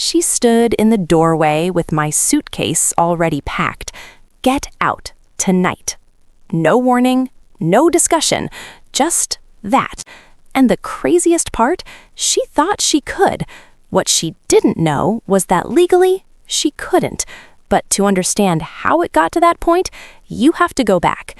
She stood in the doorway with my suitcase already packed. Get out, tonight. No warning, no discussion, just that. And the craziest part, she thought she could. What she didn't know was that legally, she couldn't. But to understand how it got to that point, you have to go back.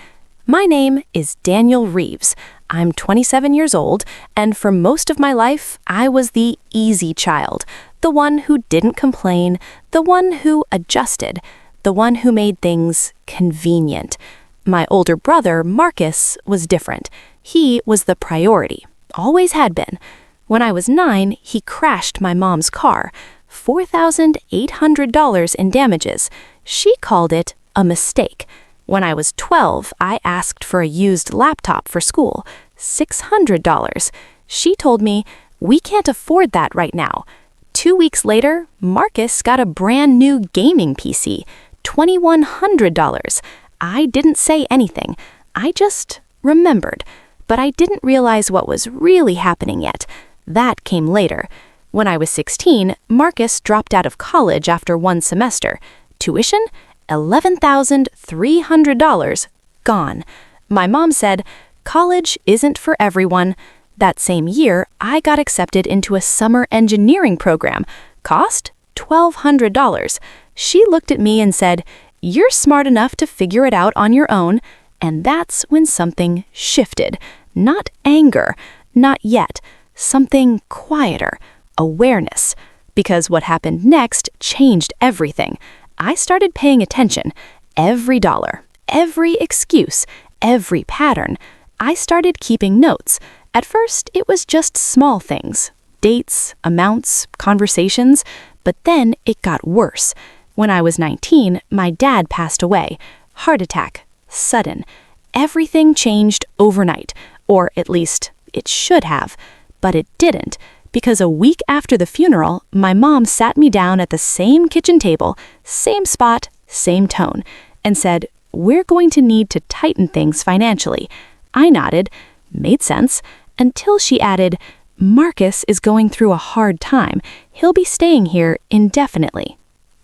My name is Daniel Reeves. I'm 27 years old, and for most of my life, I was the easy child, the one who didn't complain, the one who adjusted, the one who made things convenient. My older brother, Marcus, was different. He was the priority, always had been. When I was 9, he crashed my mom's car, $4,800 in damages. She called it a mistake. When I was 12, I asked for a used laptop for school, $600. She told me, "We can't afford that right now." 2 weeks later, Marcus got a brand new gaming PC, $2,100. I didn't say anything. I just remembered. But I didn't realize what was really happening yet. That came later. When I was 16, Marcus dropped out of college after one semester. Tuition? $11,300. Gone. My mom said, "College isn't for everyone." That same year, I got accepted into a summer engineering program. Cost? $1,200. She looked at me and said, "You're smart enough to figure it out on your own." And that's when something shifted. Not anger. Not yet. Something quieter. Awareness. Because what happened next changed everything. I started paying attention. Every dollar. Every excuse. Every pattern. I started keeping notes. At first, it was just small things. Dates, amounts, conversations. But then it got worse. When I was 19, my dad passed away. Heart attack. Sudden. Everything changed overnight. Or at least, it should have. But it didn't. Because a week after the funeral, my mom sat me down at the same kitchen table, same spot, same tone, and said, "We're going to need to tighten things financially." I nodded. Made sense. Until she added, "Marcus is going through a hard time. He'll be staying here indefinitely."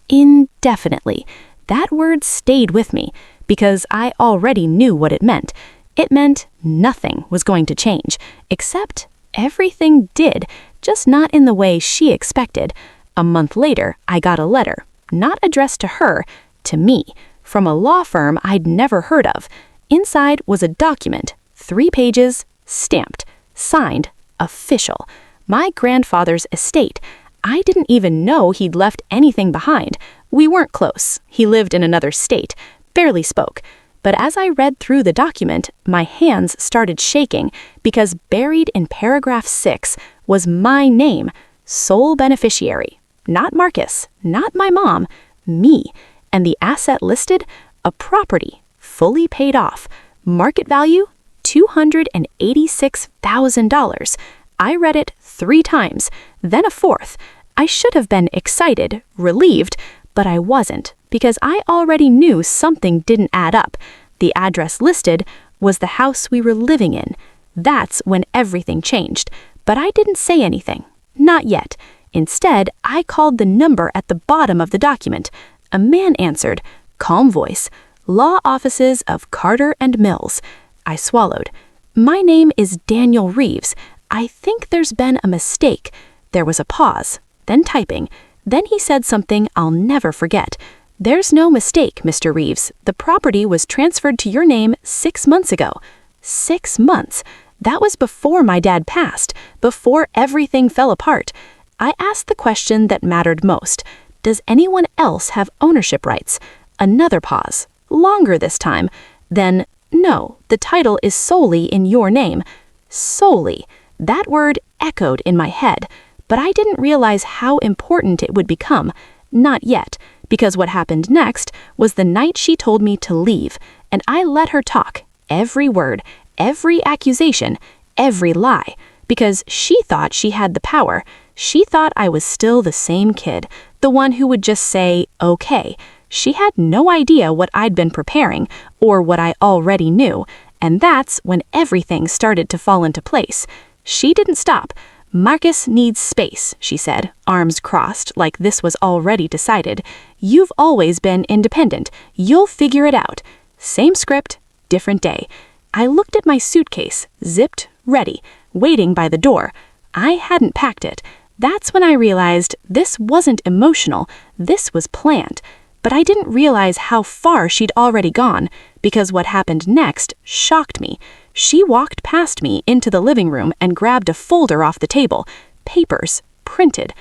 Indefinitely. That word stayed with me because I already knew what it meant. It meant nothing was going to change, except everything did, just not in the way she expected. A month later, I got a letter, not addressed to her, to me, from a law firm I'd never heard of. Inside was a document, 3 pages, stamped, signed, official. My grandfather's estate. I didn't even know he'd left anything behind. We weren't close. He lived in another state, barely spoke. But as I read through the document, my hands started shaking because buried in paragraph 6 was my name, sole beneficiary. Not Marcus, not my mom, me. And the asset listed? A property, fully paid off. Market value? $286,000. I read it 3 times, then a 4th. I should have been excited, relieved, but I wasn't, because I already knew something didn't add up. The address listed was the house we were living in. That's when everything changed, but I didn't say anything. Not yet. Instead, I called the number at the bottom of the document. A man answered, calm voice, "Law offices of Carter and Mills." I swallowed. "My name is Daniel Reeves. I think there's been a mistake." There was a pause, then typing. Then he said something I'll never forget. "There's no mistake, Mr. Reeves. The property was transferred to your name 6 months ago." 6 months. That was before my dad passed, before everything fell apart. I asked the question that mattered most. Does anyone else have ownership rights? Another pause. Longer this time. Then, no, the title is solely in your name. Solely. That word echoed in my head, but I didn't realize how important it would become. Not yet, because what happened next was the night she told me to leave, and I let her talk, every word, every accusation, every lie, because she thought she had the power. She thought I was still the same kid, the one who would just say, okay. She had no idea what I'd been preparing, or what I already knew, and that's when everything started to fall into place. She didn't stop. "Marcus needs space," she said, arms crossed, like this was already decided. "You've always been independent. You'll figure it out." Same script, different day. I looked at my suitcase, zipped, ready, waiting by the door. I hadn't packed it. That's when I realized this wasn't emotional, this was planned. But I didn't realize how far she'd already gone, because what happened next shocked me. She walked past me into the living room and grabbed a folder off the table. Papers, printed,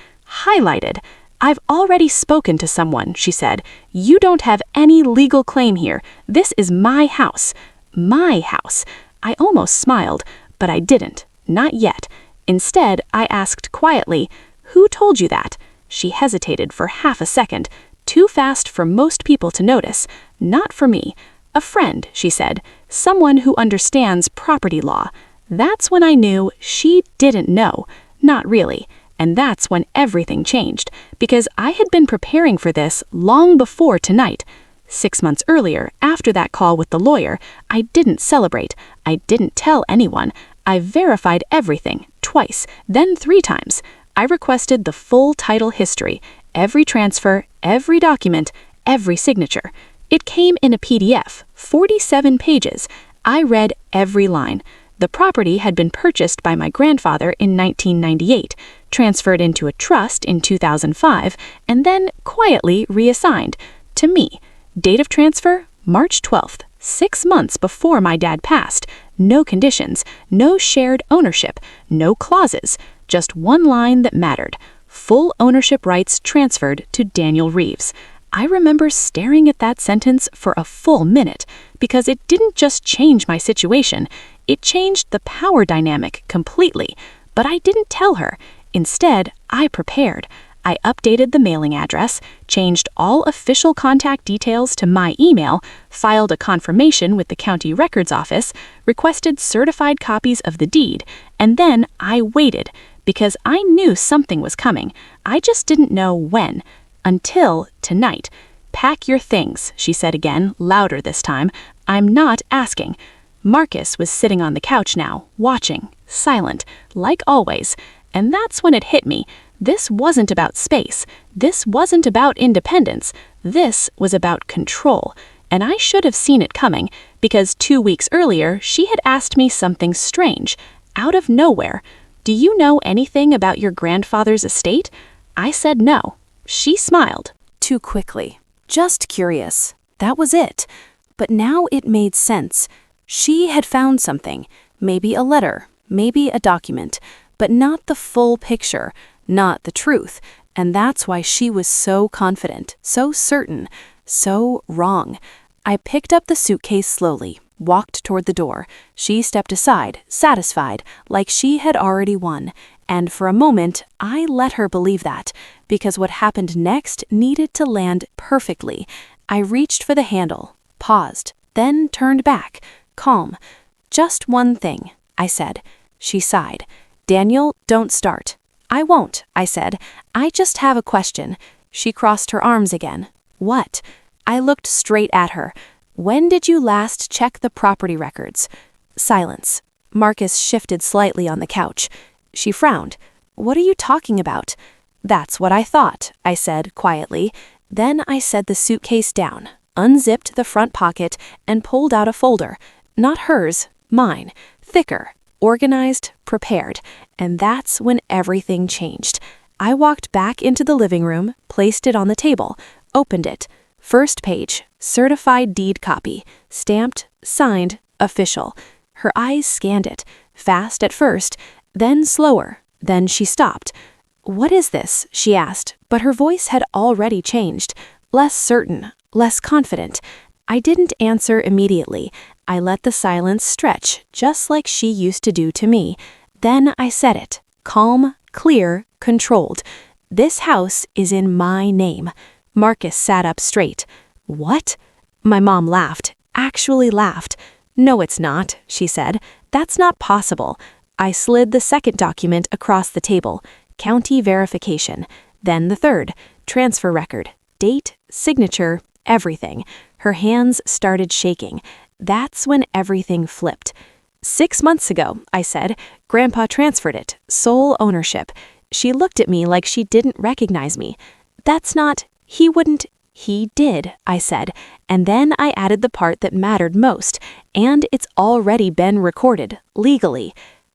highlighted. "I've already spoken to someone," she said. "You don't have any legal claim here. This is my house." My house. I almost smiled, but I didn't. Not yet. Instead, I asked quietly, "Who told you that?" She hesitated for half a second. Too fast for most people to notice. Not for me. "A friend," she said. "Someone who understands property law." That's when I knew she didn't know. Not really. And that's when everything changed, because I had been preparing for this long before tonight. 6 months earlier, after that call with the lawyer, I didn't celebrate. I didn't tell anyone. I verified everything, twice, then 3 times. I requested the full title history, every transfer, every document, every signature. It came in a PDF, 47 pages. I read every line. The property had been purchased by my grandfather in 1998, transferred into a trust in 2005, and then quietly reassigned to me. Date of transfer, March 12th, 6 months before my dad passed. No conditions, no shared ownership, no clauses, just one line that mattered. Full ownership rights transferred to Daniel Reeves. I remember staring at that sentence for a full minute, because it didn't just change my situation, it changed the power dynamic completely. But I didn't tell her. Instead, I prepared. I updated the mailing address, changed all official contact details to my email, filed a confirmation with the county records office, requested certified copies of the deed, and then I waited, because I knew something was coming. I just didn't know when. Until tonight. "Pack your things," she said again, louder this time. "I'm not asking." Marcus was sitting on the couch now, watching, silent, like always. And that's when it hit me. This wasn't about space. This wasn't about independence. This was about control. And I should have seen it coming, because 2 weeks earlier, she had asked me something strange, out of nowhere. "Do you know anything about your grandfather's estate?" I said no. She smiled. Too quickly. Just curious. That was it. But now it made sense. She had found something. Maybe a letter. Maybe a document. But not the full picture. Not the truth. And that's why she was so confident, so certain, so wrong. I picked up the suitcase slowly, walked toward the door. She stepped aside, satisfied, like she had already won. And for a moment, I let her believe that, because what happened next needed to land perfectly. I reached for the handle, paused, then turned back, calm. "Just one thing," I said. She sighed. "Daniel, don't start." "I won't," I said. "I just have a question." She crossed her arms again. "What?" I looked straight at her. "When did you last check the property records?" Silence. Marcus shifted slightly on the couch. She frowned. "What are you talking about?" "That's what I thought," I said quietly. Then I set the suitcase down, unzipped the front pocket, and pulled out a folder. Not hers, mine. Thicker, organized, prepared. And that's when everything changed. I walked back into the living room, placed it on the table, opened it. First page, certified deed copy, stamped, signed, official. Her eyes scanned it, fast at first, then slower. Then she stopped. "What is this?" she asked, but her voice had already changed, less certain, less confident. I didn't answer immediately. I let the silence stretch, just like she used to do to me. Then I said it, calm, clear, controlled. "This house is in my name." Marcus sat up straight. "What?" My mom laughed, actually laughed. "No, it's not," she said. "That's not possible." I slid the second document across the table, county verification. Then the third, transfer record, date, signature, everything. Her hands started shaking. That's when everything flipped. 6 months ago, I said. Grandpa transferred it, sole ownership. She looked at me like she didn't recognize me. That's not, he wouldn't, he did, I said, and then I added the part that mattered most, and it's already been recorded, legally.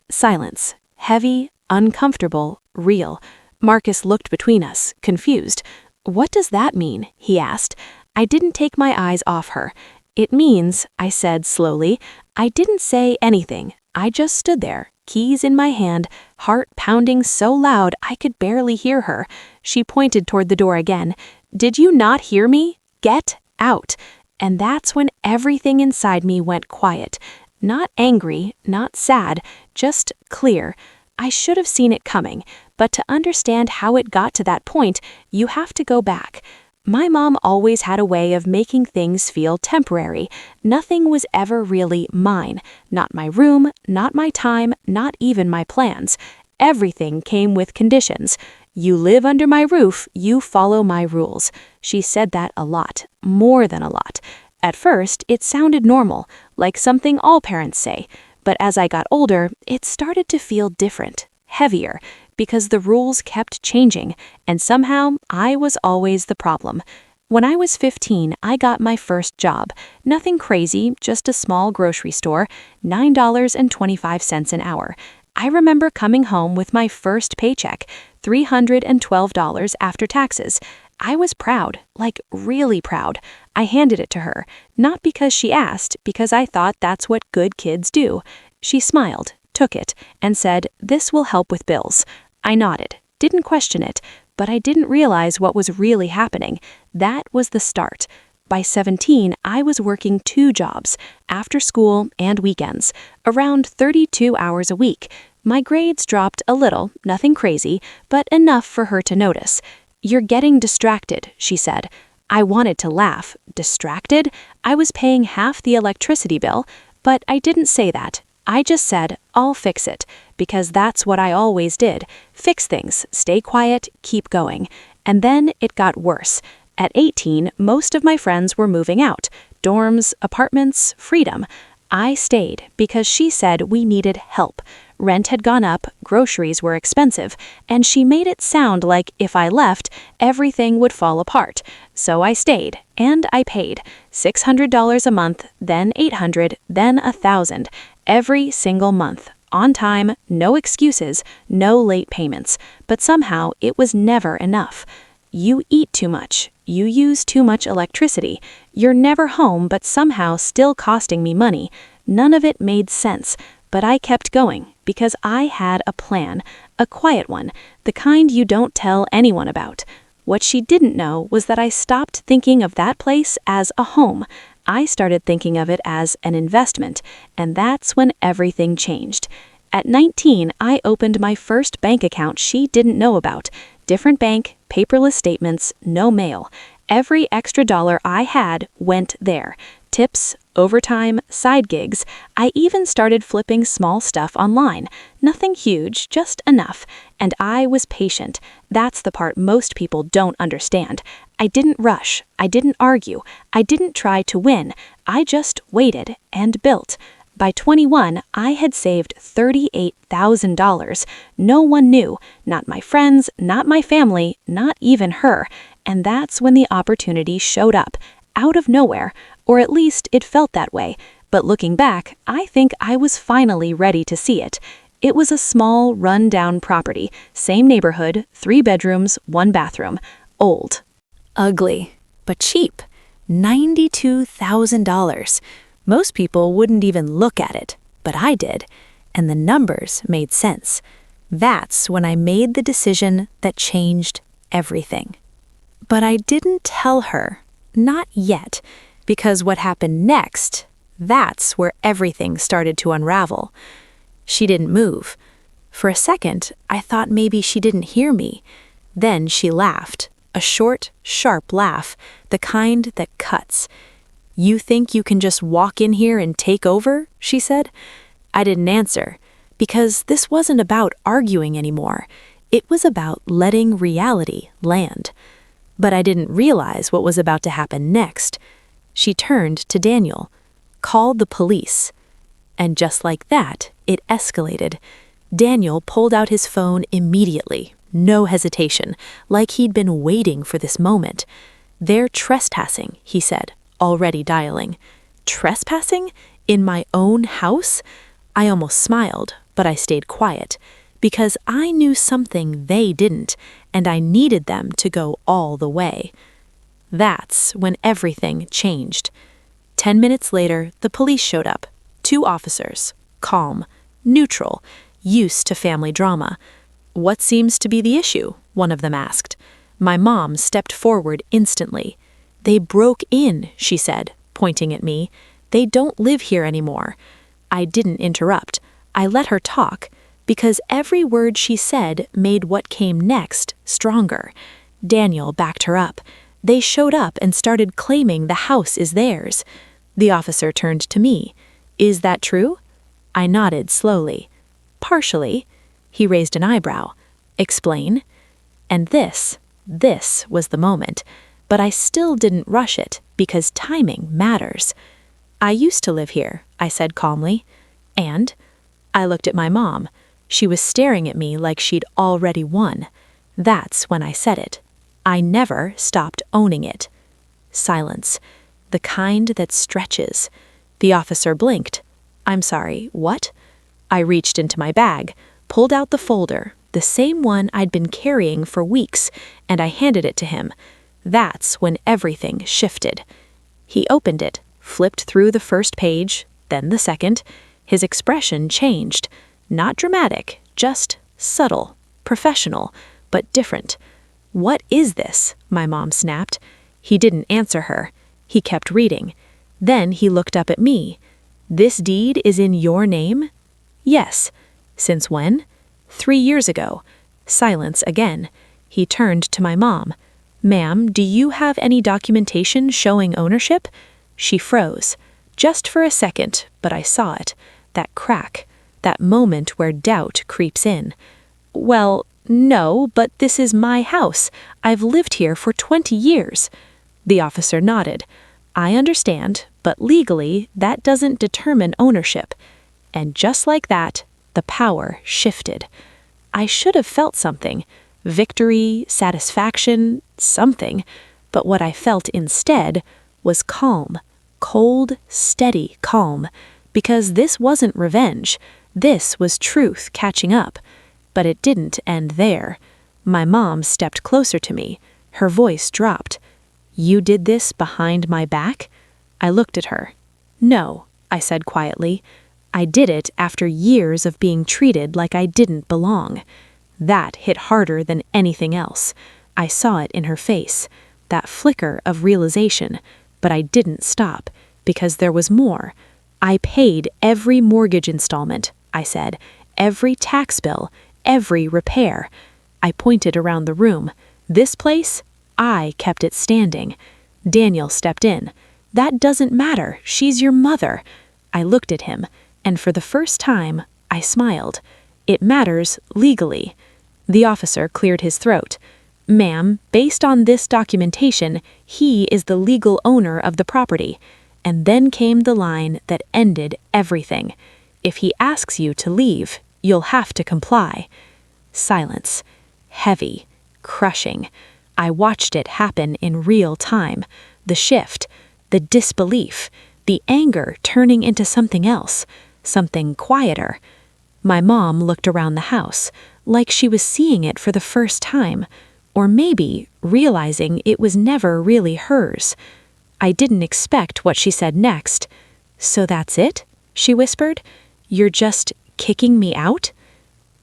Silence. Heavy, uncomfortable, real. Marcus looked between us, confused. What does that mean? He asked. I didn't take my eyes off her. It means, I said slowly, I didn't say anything. I just stood there, keys in my hand, heart pounding so loud I could barely hear her. She pointed toward the door again. Did you not hear me? Get out. And that's when everything inside me went quiet. Not angry, not sad, just clear. I should have seen it coming, but to understand how it got to that point, you have to go back. My mom always had a way of making things feel temporary. Nothing was ever really mine. Not my room, not my time, not even my plans. Everything came with conditions. You live under my roof, you follow my rules. She said that a lot, more than a lot. At first, it sounded normal, like something all parents say. But as I got older, it started to feel different, heavier, because the rules kept changing, and somehow I was always the problem. When I was 15, I got my first job. Nothing crazy, just a small grocery store, $9.25 an hour. I remember coming home with my first paycheck, $312 after taxes. I was proud, like really proud. I handed it to her, not because she asked, because I thought that's what good kids do. She smiled, took it, and said, "This will help with bills." I nodded, didn't question it, but I didn't realize what was really happening. That was the start. By 17, I was working 2 jobs, after school and weekends, around 32 hours a week. My grades dropped a little, nothing crazy, but enough for her to notice. "You're getting distracted," she said. I wanted to laugh. Distracted? I was paying half the electricity bill, but I didn't say that. I just said, I'll fix it, because that's what I always did. Fix things, stay quiet, keep going. And then it got worse. At 18, most of my friends were moving out. Dorms, apartments, freedom. I stayed because she said we needed help. Rent had gone up, groceries were expensive, and she made it sound like if I left, everything would fall apart. So I stayed, and I paid $600 a month, then $800, then $1,000, every single month, on time, no excuses, no late payments. But somehow it was never enough. You eat too much. You use too much electricity. You're never home, but somehow still costing me money. None of it made sense, but I kept going because I had a plan, a quiet one, the kind you don't tell anyone about. What she didn't know was that I stopped thinking of that place as a home. I started thinking of it as an investment, and that's when everything changed. At 19, I opened my first bank account she didn't know about. Different bank, paperless statements, no mail. Every extra dollar I had went there. Tips, overtime, side gigs. I even started flipping small stuff online. Nothing huge, just enough. And I was patient. That's the part most people don't understand. I didn't rush. I didn't argue. I didn't try to win. I just waited and built. By 21, I had saved $38,000. No one knew, not my friends, not my family, not even her. And that's when the opportunity showed up, out of nowhere, or at least it felt that way. But looking back, I think I was finally ready to see it. It was a small, run-down property, same neighborhood, 3 bedrooms, 1 bathroom. Old. Ugly, but cheap. $92,000. Most people wouldn't even look at it, but I did, and the numbers made sense. That's when I made the decision that changed everything. But I didn't tell her, not yet, because what happened next, that's where everything started to unravel. She didn't move. For a second, I thought maybe she didn't hear me. Then she laughed, a short, sharp laugh, the kind that cuts. "You think you can just walk in here and take over?" she said. I didn't answer, because this wasn't about arguing anymore. It was about letting reality land. But I didn't realize what was about to happen next. She turned to Daniel, called the police. And just like that, it escalated. Daniel pulled out his phone immediately, no hesitation, like he'd been waiting for this moment. "They're trespassing," he said, already dialing. Trespassing? In my own house? I almost smiled, but I stayed quiet, because I knew something they didn't, and I needed them to go all the way. That's when everything changed. 10 minutes later, the police showed up. 2 officers, calm, neutral, used to family drama. "What seems to be the issue?" one of them asked. My mom stepped forward instantly. "They broke in," she said, pointing at me. "They don't live here anymore." I didn't interrupt. I let her talk, because every word she said made what came next stronger. Daniel backed her up. "They showed up and started claiming the house is theirs." The officer turned to me. "Is that true?" I nodded slowly. "Partially." He raised an eyebrow. "Explain." And this was the moment. But I still didn't rush it, because timing matters. "I used to live here," I said calmly. "And?" I looked at my mom. She was staring at me like she'd already won. That's when I said it. I never stopped owning it. Silence. The kind that stretches. The officer blinked. "I'm sorry, what?" I reached into my bag, pulled out the folder, the same one I'd been carrying for weeks, and I handed it to him. That's when everything shifted. He opened it, flipped through the first page, then the second. His expression changed. Not dramatic, just subtle, professional, but different. "What is this?" my mom snapped. He didn't answer her. He kept reading. Then he looked up at me. "This deed is in your name?" "Yes." "Since when?" 3 years ago." Silence again. He turned to my mom. "Ma'am, do you have any documentation showing ownership?" She froze. Just for a second, but I saw it. That crack. That moment where doubt creeps in. "Well, no, but this is my house. I've lived here for 20 years. The officer nodded. "I understand, but legally, that doesn't determine ownership." And just like that, the power shifted. I should have felt something. Victory, satisfaction, something. But what I felt instead was calm. Cold, steady calm. Because this wasn't revenge. This was truth catching up. But it didn't end there. My mom stepped closer to me. Her voice dropped. "You did this behind my back?" I looked at her. "No," I said quietly. "I did it after years of being treated like I didn't belong." That hit harder than anything else. I saw it in her face. That flicker of realization. But I didn't stop, because there was more. "I paid every mortgage installment," I said. "Every tax bill. Every repair." I pointed around the room. "This place? I kept it standing." Daniel stepped in. "That doesn't matter. She's your mother." I looked at him, and for the first time, I smiled. "It matters legally." The officer cleared his throat. "Ma'am, based on this documentation, he is the legal owner of the property." And then came the line that ended everything. "If he asks you to leave, you'll have to comply." Silence. Heavy. Crushing. I watched it happen in real time. The shift. The disbelief. The anger turning into something else. Something quieter. My mom looked around the house, like she was seeing it for the first time, or maybe realizing it was never really hers. I didn't expect what she said next. "So that's it?" she whispered. "You're just kicking me out?"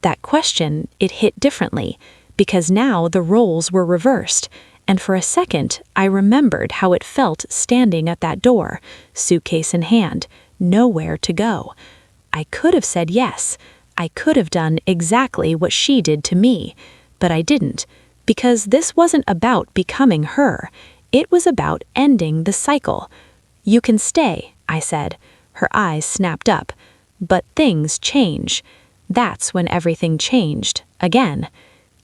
That question, it hit differently, because now the roles were reversed, and for a second I remembered how it felt standing at that door, suitcase in hand, nowhere to go. I could have said yes. I could have done exactly what she did to me, but I didn't, because this wasn't about becoming her. It was about ending the cycle. "You can stay," I said. Her eyes snapped up. "But things change." That's when everything changed, again.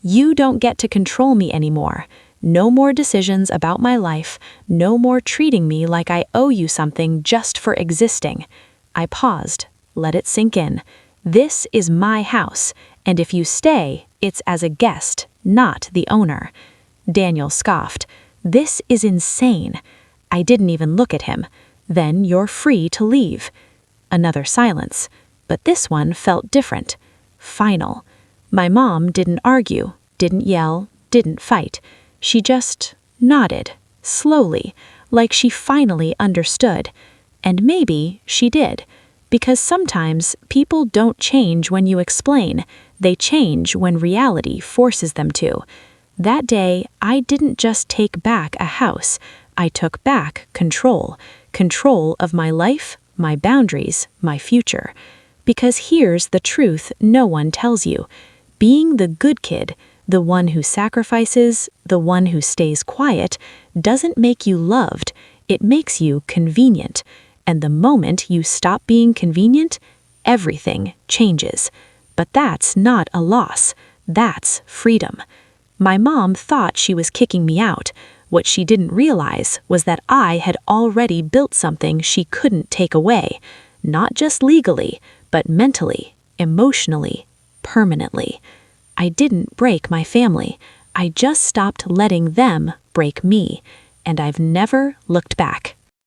"You don't get to control me anymore. No more decisions about my life. No more treating me like I owe you something just for existing." I paused. let it sink in. This is my house, and if you stay, it's as a guest, not the owner. Daniel scoffed. This is insane. I didn't even look at him. Then you're free to leave. Another silence, but this one felt different. Final. My mom didn't argue, didn't yell, didn't fight. She just nodded, slowly, like she finally understood. And maybe she did, because sometimes people don't change when you explain. They change when reality forces them to. That day, I didn't just take back a house. I took back control. Control of my life, my boundaries, my future. Because here's the truth no one tells you. Being the good kid, the one who sacrifices, the one who stays quiet, doesn't make you loved. It makes you convenient. And the moment you stop being convenient, everything changes. But that's not a loss. That's freedom. My mom thought she was kicking me out. What she didn't realize was that I had already built something she couldn't take away. Not just legally, but mentally, emotionally, permanently. I didn't break my family. I just stopped letting them break me. And I've never looked back.